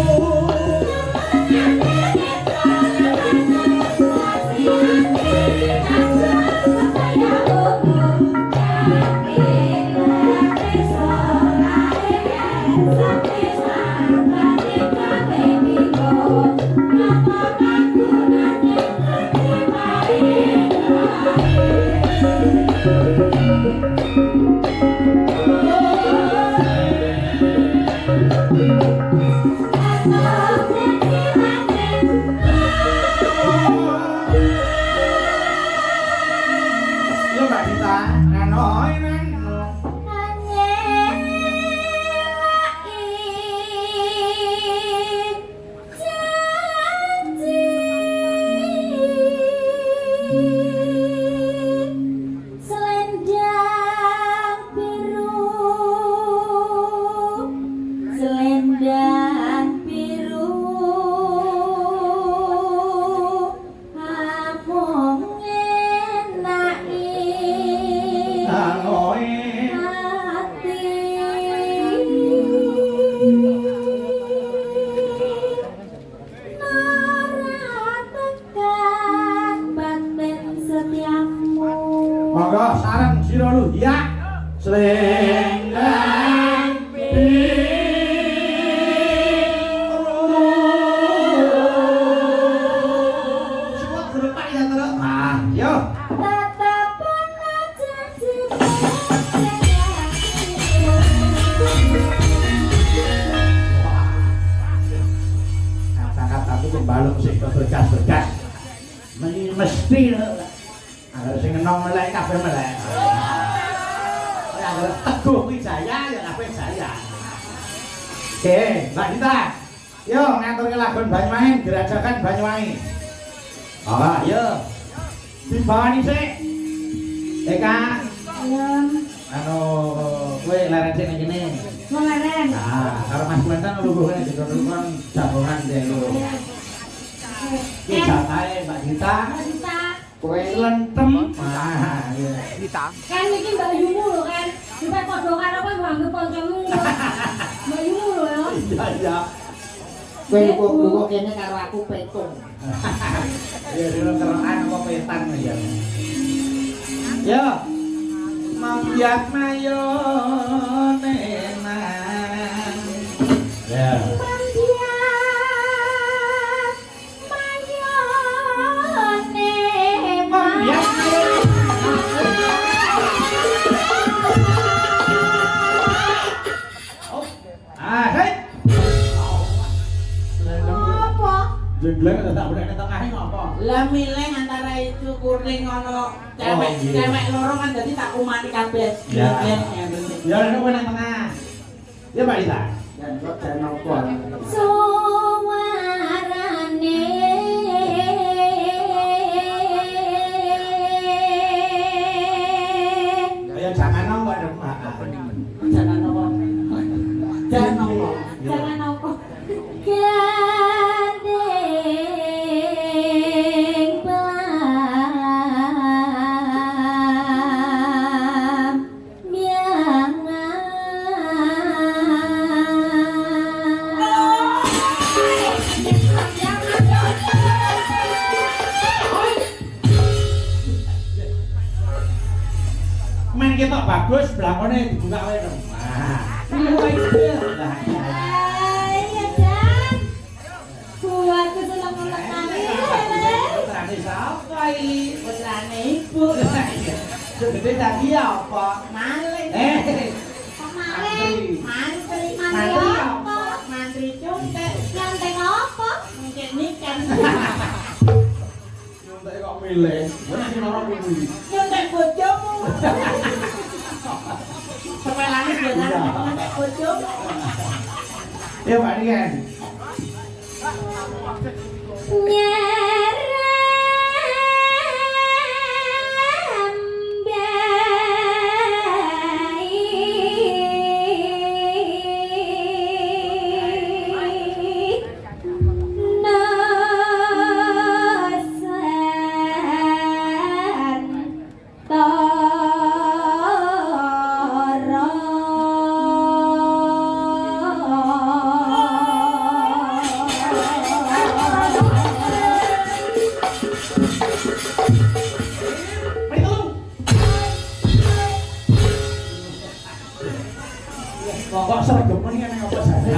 C: Monggo sareng sira lu ya. Slendang Suwak berupa ya terus. Ah, yo. Kata-kata itu balung sih bergas-bergas. Mesti agar sing enom melek kabeh melek. Agar teguh kuwi jaya ya kabeh jaya. Oke, Mbak Dita. Yo ngaturke lagon Banyuwangi, gerajakan Banyuwangi. Ah, yo. Dibawani sik. Eka. Anu kowe leren sik ning kene.
B: Leren.
C: Nah, karo Mas Kuentan lungguhane didorong jagongan dhewe lho. Iki jatahe Mbak Dita. Kowe lentem. Ah, iya.
B: Kan iki Mbak Yumu lho kan. Dipek padha karo kowe anggap kancamu. Mbak Yumu lho ya.
C: Iya.
A: Kowe kok kene karo aku petung.
C: Ya dino kerokan apa petan ya. Yo. Mambiat mayo nenan. Ya.
A: Apa?
C: Jengleng tak boleh ke tengah ngopo?
A: Lah milih antara itu kurne
D: saking ngono cewek loro kan dadi tak umani kabeh.
C: Ya.
D: Ya.
C: Ya nek kowe nang tengah. Ya Mbak Ita.
A: Dan kok jangan nopo.
B: Suarane
C: Ya jangan nang kok
D: Jangan nopo. Jangan nopo.
B: jangan apa gandeng pelam
C: main ketok bagus, blakone dibuka wae dong. Nah, iya.
B: iya dan buat kesenang lekane
C: Putrane sapa iki?
D: Putrane ibu.
C: Segede tadi apa?
D: Maling.
B: kemarin
D: Mantri.
B: mantri apa
D: Mantri contek.
B: nyanteng apa
D: Mungkin niken.
C: Nyontek kok milih. Wis sing ora kuwi.
D: Contek bojomu. Sepelane biasa contek bojomu.
C: Ya Pak Niken.
B: nyerem baik nosan
C: Kok sregemen ngene apa jane?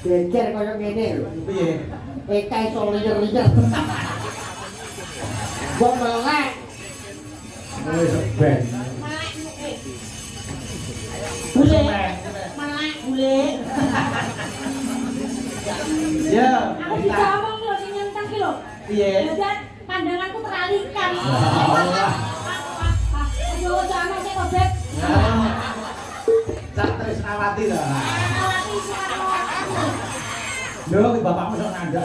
A: Geger kaya ngene lho.
C: Piye?
A: Eka iso liyer-liyer. Gua melek.
C: Wis ben.
D: Bule. Melek bule.
C: Ya,
B: aku bisa ngomong lho sing nyentang ki lho
C: piye?
B: dan pandanganku teralihkan
C: Allah.
B: ayo jangan sing obek
C: Cak Trisnawati to.
B: alati suara
C: Lho, ki bapakmu sok nandak.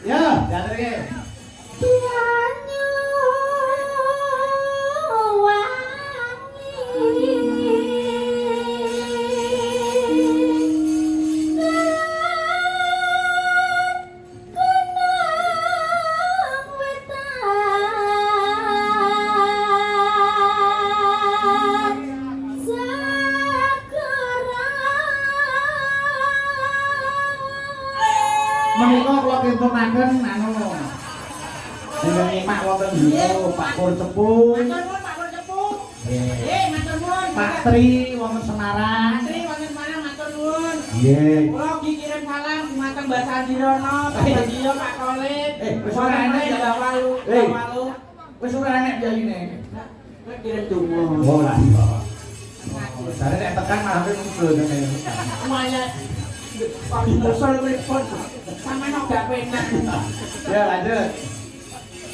C: Ya, jatri.
B: Banyu
C: Menika kula kintunaken anu. Dengan nyimak wonten niku Pak Pur Cepu,
D: Matur nuwun Pak Pur Cepu.
C: nggih.
D: Matur nuwun.
C: Pak Tri wonten Semarang.
D: Mantri wonten Semarang matur nuwun.
C: Nggih.
D: Kula kirim salam dumateng Mbak Sandirono, Pak Sandiyo, Pak Kolit.
C: Wis ora enek ya.
D: Mbak Walu,
C: Eh.
D: Mbak Walu.
C: Wis ora enek biayine.
D: Kowe kirim donga.
C: Oh lah iya. Jare nek tekan malah muncul ngene.
D: Semuanya Pak Musul pripun? Sampeyan kok gak penak.
C: Ya lanjut.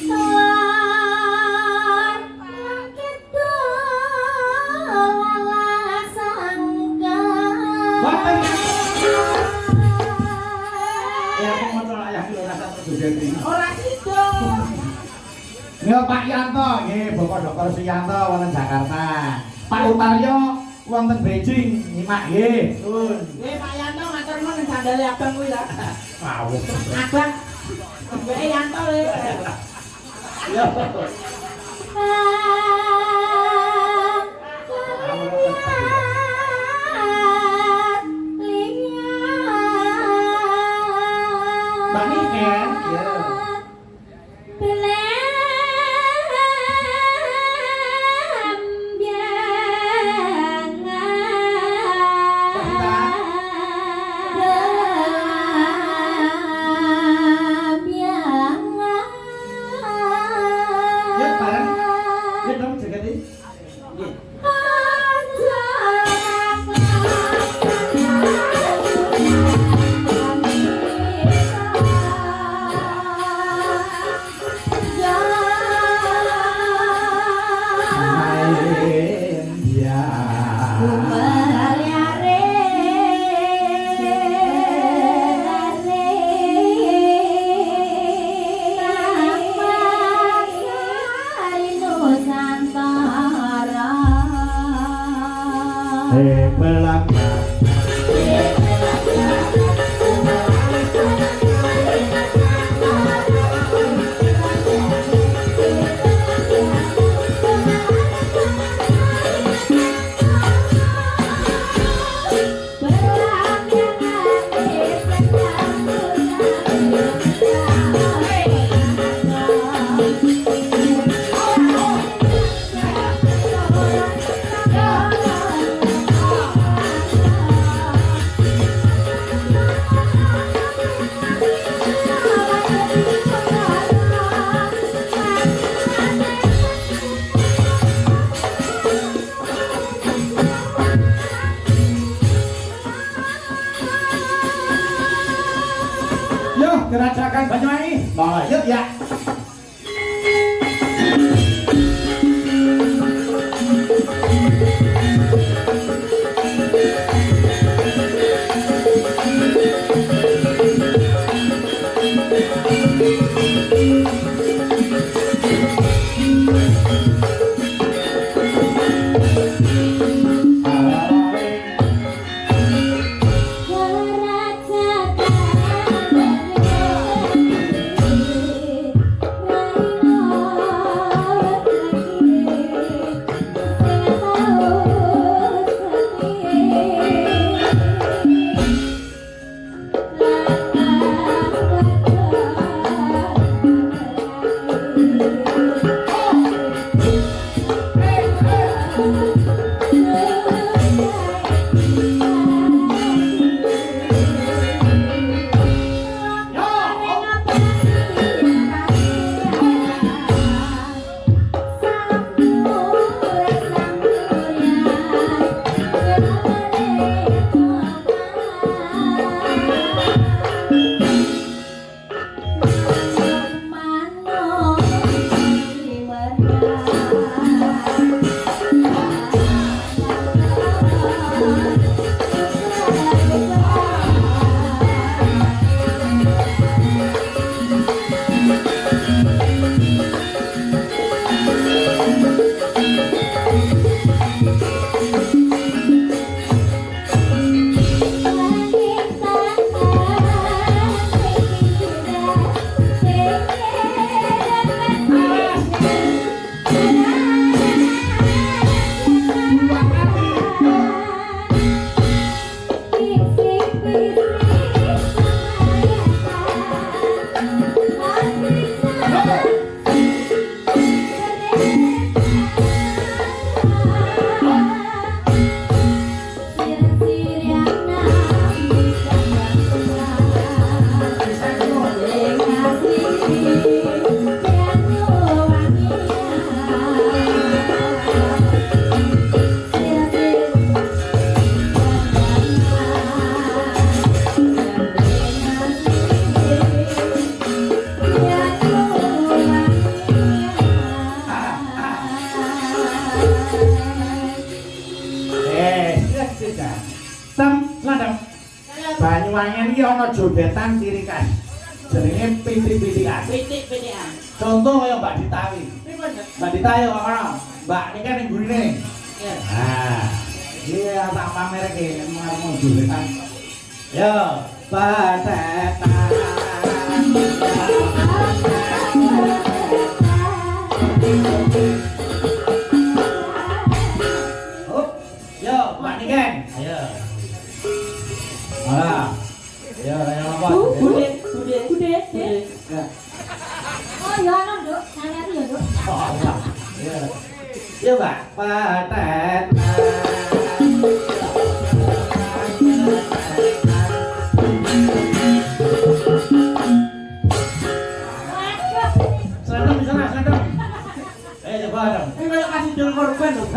B: Soar langit lala sangka
C: Boten. Ya aku mau ayah kilo rasa terjadi.
D: Ora sido.
C: Ya Pak Yanto, nggih Bapak Dr. Suyanto wonten Jakarta. Pak Utaryo wonten Beijing, nyimak nggih. Nuwun.
D: Nggih Pak Yanto matur nuwun sandale abang kuwi lho.
C: Wawuh.
D: Abang. Mbak Yanto lho.
C: Ya. Mbak Niken, ya. Ya Belanda. Yuk, gerakan Banyuwangi. Bawa yuk ya. Banyuwangi iki ana jogetan cirikan. Jenenge pitik-pitikan.
A: Pitik-pitikan.
C: Contoh kaya Mbak Ditawi.
A: Pripun?
C: Mbak Ditawi kok ana. Mbak niki ning gurine.
A: Ya.
C: Nah, iya tak pamer iki mau jogetan. Yo, patetan. Hop, yo Mbak Niken. Ayo. Alah. Ya, yang apa?
B: Bude.
C: Ya.
B: Oh ya ana, Nduk. Sangat ya, Nduk.
C: Oh, ya. Ya, Mbak. Patet. Serendam di sana, serendam. Ayo coba dong.
A: Ini kayak kasih jual korban loh.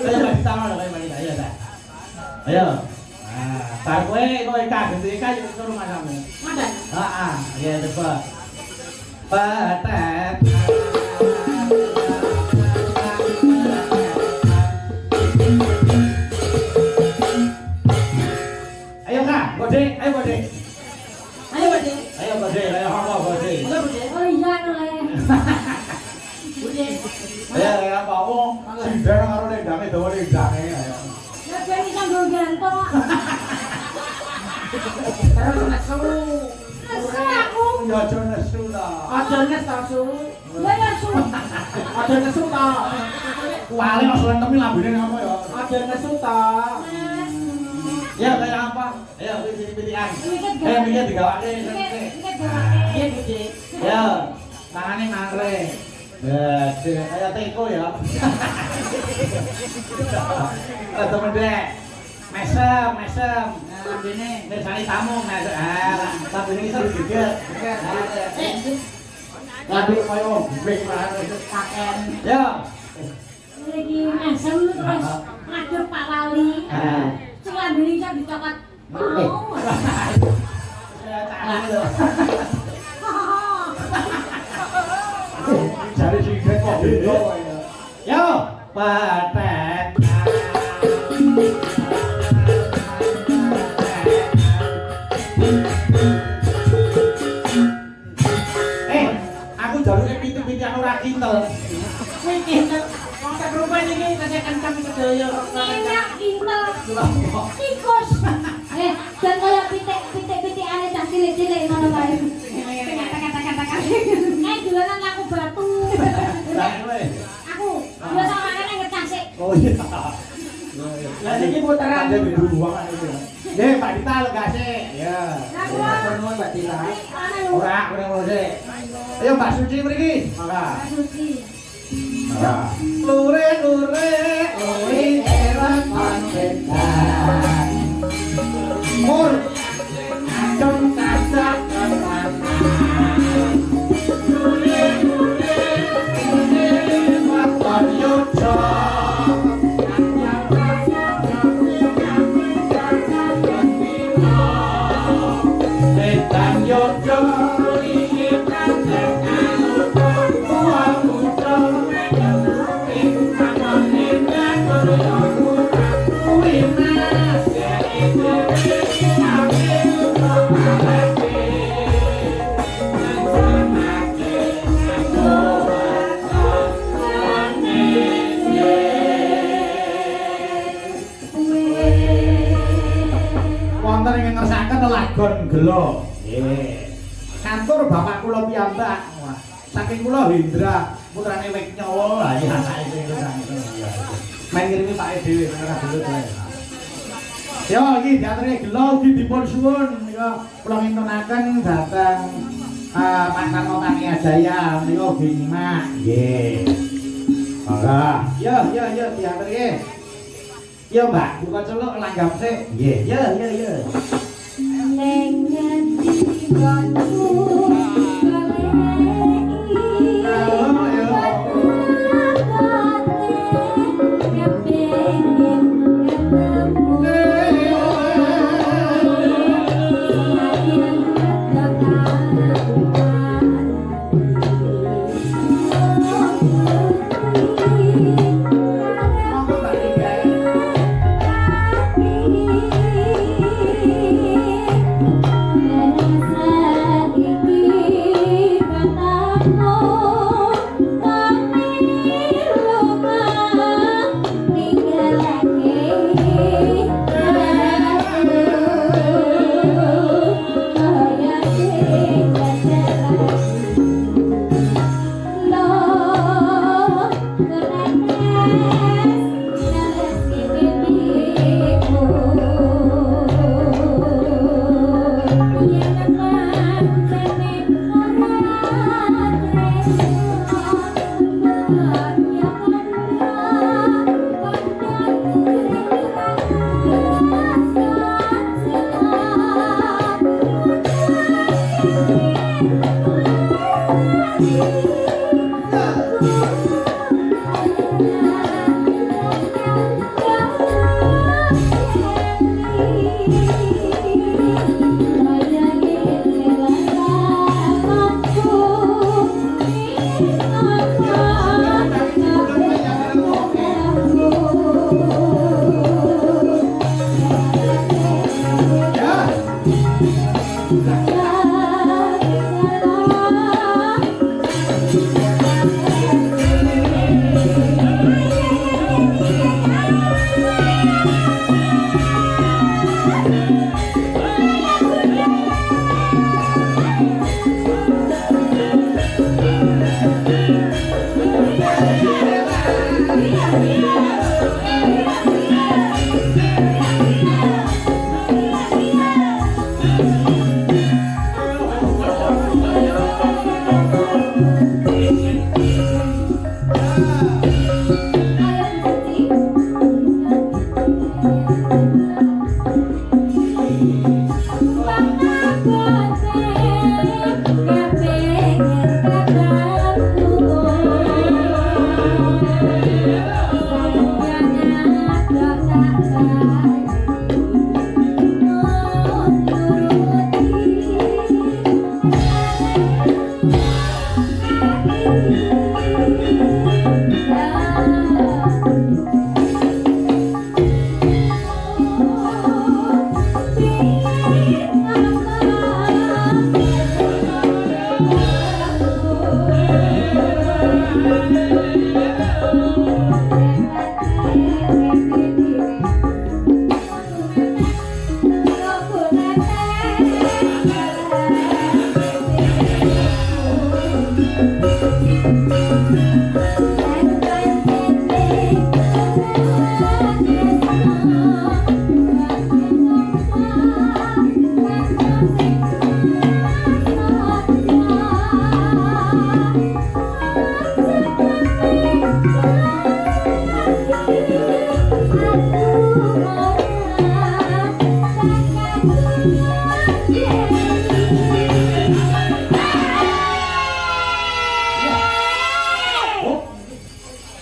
C: Ayo Mbak, ditawar dong, ayo Mbak. Ayo, Mbak. Ayo. Nah, tar kowe kaget iki ke rumah kamu.
A: Ada.
C: Heeh, ya coba. Patet. Ayo Kak, Bode, ayo Bode.
A: Ayo, Budi.
C: Ayo Bode, ayo apa Bode.
A: Ayo, Budi.
B: Oh iya anu le.
A: Budi.
C: Ayo apa wong sindang karo nendame dawa nendane ayo.
B: Ya
A: Terus nesu.
B: Nesu aku.
C: Ya aja nesu ta.
A: Aja nes ta su.
B: Ya nesu.
A: Aja nesu ta.
C: Kuali kok suwentemi lambene ngopo ya.
A: Aja nesu ta.
C: Ya kayak apa? Ayo pitik-pitikan.
B: Mikir
C: Mikir digawake.
B: Mikir gawake.
A: Iya Budi.
C: Ya, tangane mangre. Ya, kayak teko ya. Temen dek. Mesem.
A: Nah, lambene
C: Mirsani tamu, mesem. Tapi ini seru juga.
A: Lambe koyo blek marane paken.
C: Ya.
B: Lagi mesem terus ngadep Pak Wali. Sing lambene iso dicokot. Mau.
C: Tangan lho. Jare sing kok beda ya. Yo, patet. Aku jaluke pitik-pitikan ora kintel.
A: Kuwi kinten. Wong sak rupen iki tasih kenceng sedaya kok.
B: Minyak intel. Tikus. Dan kaya pitik-pitikane cah cilik-cilik ngono kae. Dolanan laku batu.
C: Lah kowe.
B: Aku biasa makane ngecas sik.
C: Oh iya.
A: Lah niki puteran
C: Ada beruang itu. Deh, Pak Dita legase. Ya.
B: Lah gua
A: nuwun Mbak Dita.
C: Ora, ngono sih. Ayo Mbak Suci mriki. Mangga.
B: suci.
C: Mangga. Lure erat panjenengan. Mur. Acung kasak Waton yujo. Etan yujo. Wonten ing ngersakaken lagon gelo. Nggih. Kantor bapak kula piyambak. Wah, saking kula Hendra, putrane Weknyawa. Lah iki anake sing ngersakaken. Main ngirimi Pak dhewe ora dulu bae. Yo iki diaturi gelo ugi dipun suwun menika kula ngintunaken dhateng Pak Karno Tani Ajaya menika ugi nyimak. Nggih. Mangga. Yo diaturi. Yo Mbak, buka celuk langgam sik. Nggih. Yo.
B: Neng ngendi gonku Iki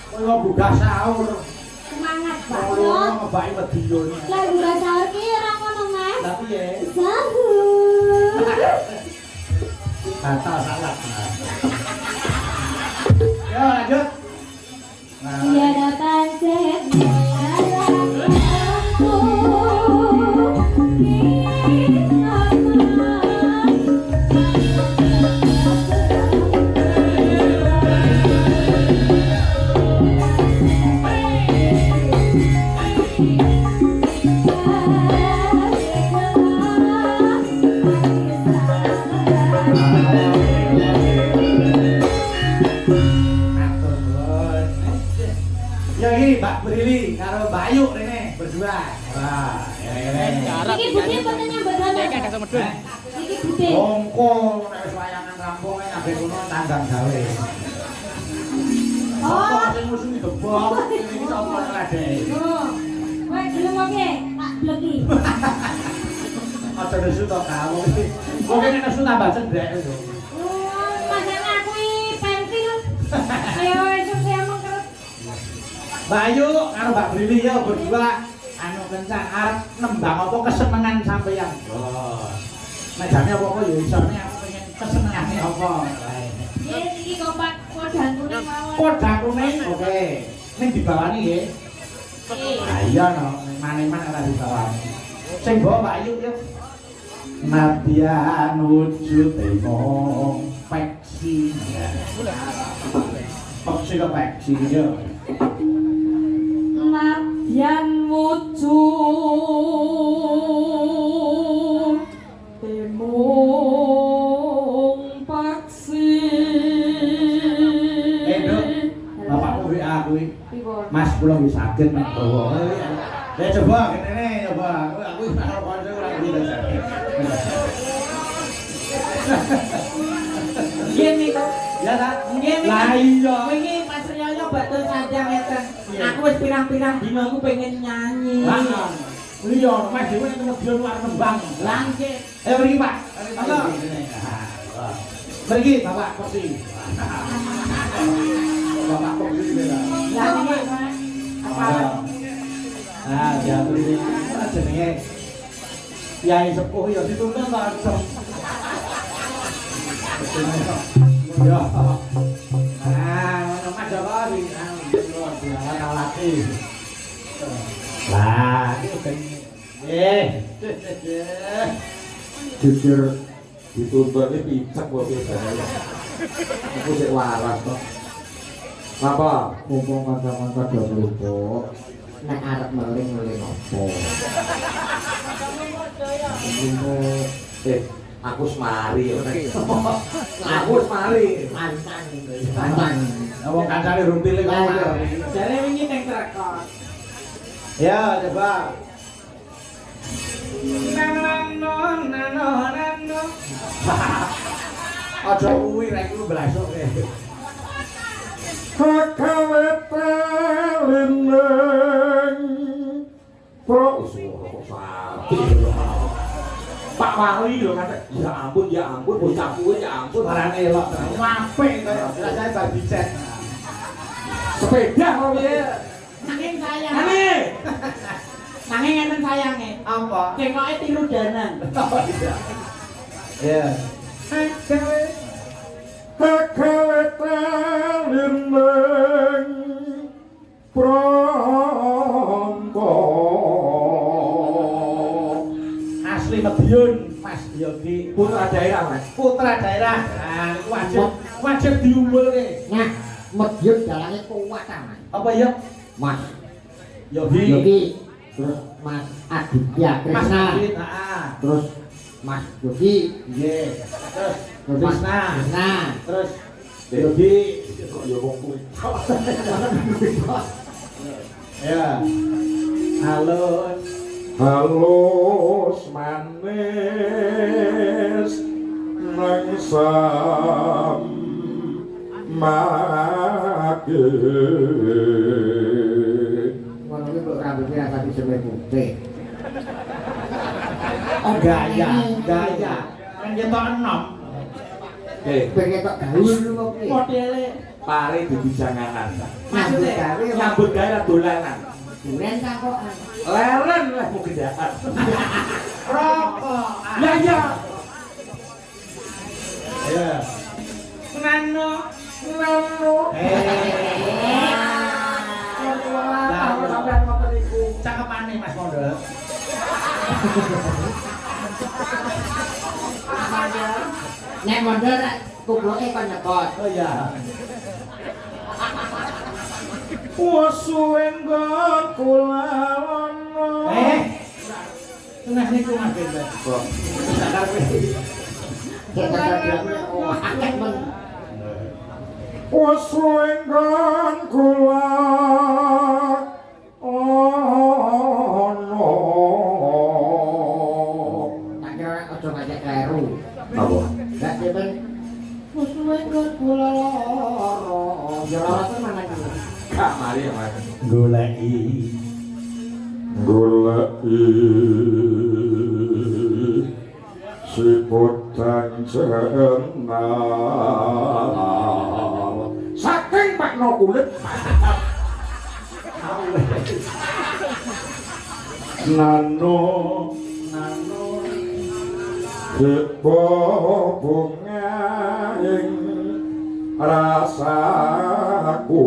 C: Kaya budak sahur.
B: Semangat
C: Kalau
B: banget.
C: ngebaki medion.
B: Lah gula sahur ki ora ngono, Mas.
C: Tapi ya,
B: Sahur.
C: batal salah. Ya lanjut. Nah,
B: Tiada pancet melarang aku
C: atur nuwun. Ya iki Mbak Brili karo Mbak Ayu rene berdua. Wah, ini.
B: Iki budi mboten nyambut damel. Iki budi.
C: Mongko nek wis wayangan rampung kabeh kono tandang gawe.
B: Oh.
C: Sing musuh gebok, iki sapa ngladek.
B: Oh. Kowe gelem oke? Tak bleki.
C: Aja nesu to kamu iki. Kok nek nesu tambah cendek lho.
B: Oh, masane aku iki penting. Ayo esuk saya mengkerut.
C: Mbak Ayu karo Mbak Brili ya berdua anu kencang arep nembang apa kesenengan sampeyan. Oh. Nek jane apa-apa ya isone aku pengen kesenengane apa.
B: Iki kompak kodang kuning mawon.
C: Kodang kuning oke. Ning dibawani nggih. Ah iya no, maneman ora dibawani. Sing bawa Mbak Ayu ya. Nadyan wujude mong peksi. Peksi ke peksi ya.
B: Nadyan wujud temung paksi.
C: Duk, bapakku WA kuwi. Mas kula wis saged nek bawa. Ya coba kene coba. Aku wis karo kanca ora bisa saged.
A: Nggih niku.
C: Ya ta?
A: Nggih niku.
C: Lah iya.
A: Wingi Mas Rioyo batul sanjang ngeten.
C: Iya.
A: Aku wis pirang-pirang dina aku pengen nyanyi.
C: Lah. Iya, Mas dhewe nek medion luar nembang.
A: Lah nggih.
C: Ayo mriki, Pak.
A: Halo.
C: Mriki, Bapak Kursi. Bapak Kursi bela.
A: Lah niki Mas. Apa?
C: Ah, ya mriki. Jenenge Yai Sepuh ya dituntun to iso. Ya. Ah, ngono Mas Joko di luar biasa lagi. Lah, iki ben
E: Jujur dituntun ini picek kok biasanya. Aku sik waras kok. Apa? Mumpung kanca-kanca do lupa.
A: Nek arep meling-meling apa?
E: Aku semari ya. Aku semari.
A: Mantan niku. Mantan.
C: wong kancane rumpile kok
A: Lah iya.
C: mari.
A: Jare wingi teng Trekot.
C: Ya, coba. Nano. Aja kuwi rek lu blasuk.
E: Pak Wali lho kata, ya ampun, bocah kuwi ya ampun.
C: Barane elok. Apik kaya rasane bar dicet.
E: Sepeda kok piye?
A: Nanging sayang.
C: Ane.
A: Nanging ngeten sayange.
C: Apa?
A: Cengoke tiru danan.
C: Ya.
E: Hakawe talineng prompo.
C: Asli Madiun, Mas Yogi.
E: Putra daerah, Mas.
C: Putra daerah. Nah, iku wajib diunggulke.
A: Nah, Madiun dalange kuat ta, Mas.
C: Apa ya?
A: Mas
C: Yogi.
A: Yogi, terus Mas Aditya
C: Mas
A: Krisna,
C: Adit, heeh.
A: terus Mas Yogi,
C: Nggih. Terus
A: terus Mas
C: Krisna.
A: Krisna,
C: Terus Yogi.
E: Kok ya wong kuwi.
C: Ya. Halo.
E: Halus manis nang sam
A: Ngono ki kok rambutnya tapi semai putih.
C: Oh gaya. Kan ketok enom.
A: Pengen tok gaul kok ki.
C: Modele
D: Pare dadi janganan.
A: Nyambut gawe
D: Nyambut gawe ra dolanan.
A: duren takokan.
D: Leren lah mau gedaan.
C: rokok.
D: Lah ya.
C: Ya.
D: Nano.
C: Sampeyan ngoten niku cakepane Mas Mondol.
A: Nek mondor kubloke kon nyekot.
C: Oh iya.
D: Wasuwen kula ono.
C: Tengah niku Mas Benda.
D: Kok
C: Sadar kowe.
A: Kita oh akeh men.
D: wasuwen kula ono.
A: Tak kira aja ngajak kleru.
D: Apa?
A: Gak demen musuhe kula loro. Ya loro ku mana iki?
D: Kak mari ya Mas.
C: Goleki.
D: Siput tanjenal saking pakno kulit nano Depo bunga ing rasaku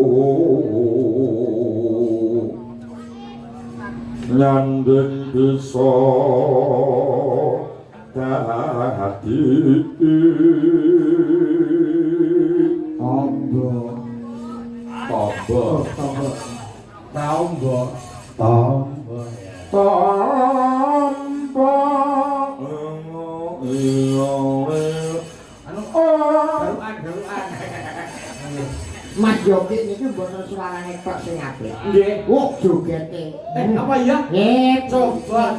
D: nyandeng bisa dadi
A: Ombo.
D: tombo
C: Taombo.
D: tombo
C: Anu
D: oh
C: garukan.
A: Mas Yogi niki mboten suarane tok sing apik.
C: Nggih.
A: Wah, jogete.
C: Apa ya?
A: Nggih,
C: Coba.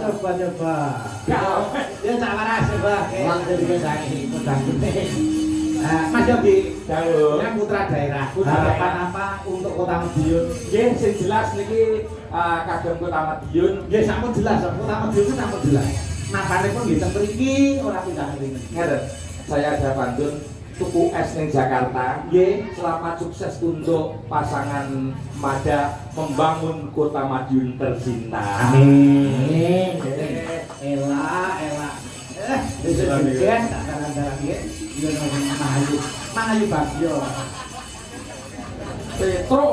C: Ya tak waras coba.
A: Wong iki saiki pedangune.
C: Mas Yogi,
D: Halo.
C: yang putra daerah. Harapan apa untuk Kota Madiun?
D: nggih sing jelas niki kagem Kota Madiun
C: Nggih sampun jelas, Kota Madiun itu sampun jelas. Napane pun nggih teng mriki ora pindah mriki.
D: ngeten saya ada pantun tuku es ning Jakarta.
C: Nggih.
D: Selamat sukses untuk pasangan Mada membangun Kota Madiun tercinta.
A: Amin.
C: Elak. Besok juga tak dalan-dalan nggih. Yo nang Mangayu Bagyo.
D: Petro.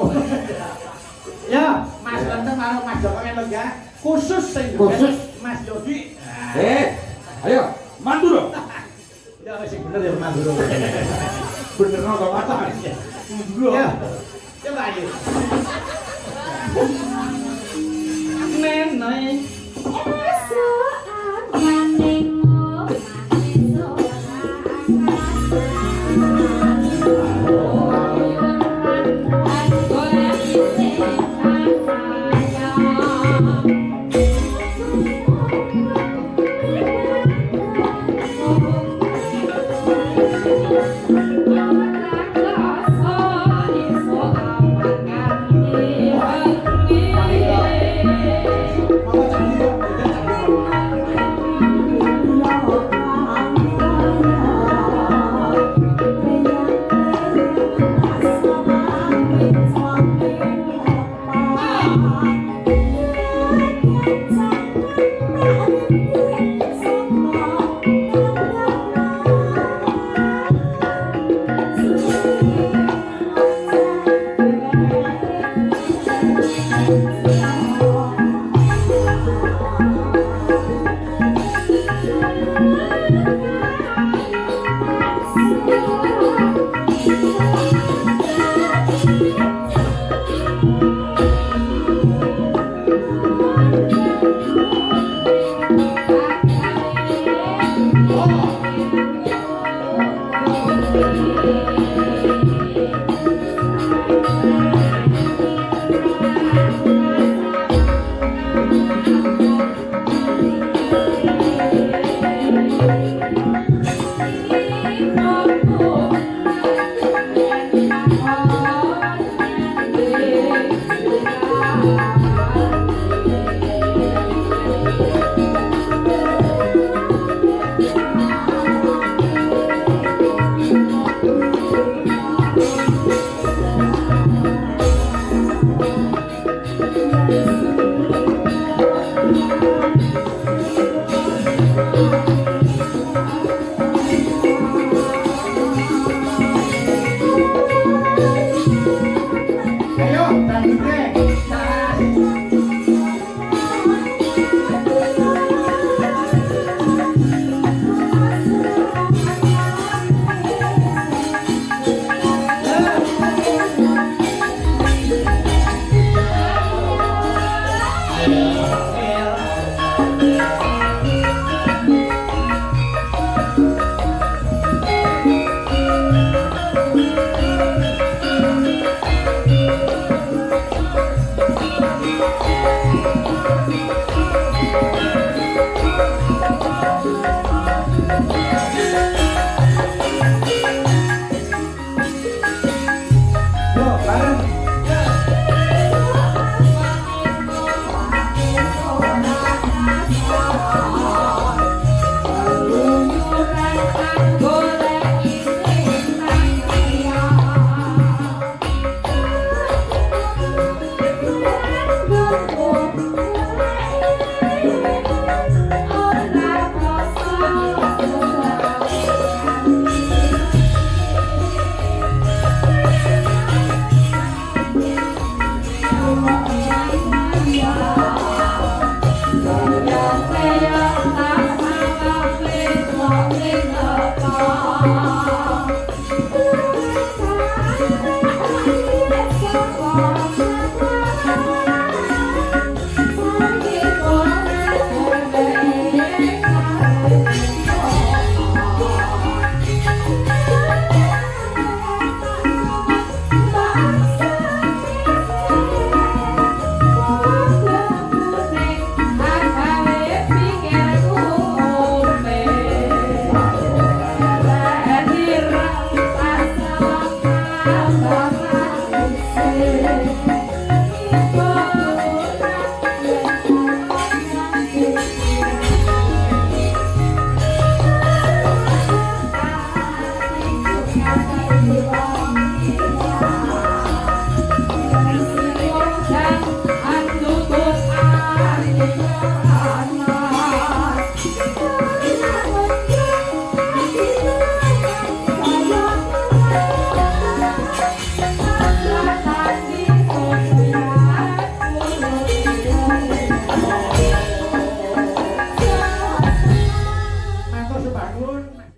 C: Ya, Mas Lenteng karo Mas Joko yang lega khusus sing
A: Khusus.
C: Mas Yogi.
D: Ayo, manduro.
C: Ya wis sing bener ya Manduro.
D: Bener no kok mata.
C: Ya. Coba ayo. Nenoi.
B: Oh, Thank you.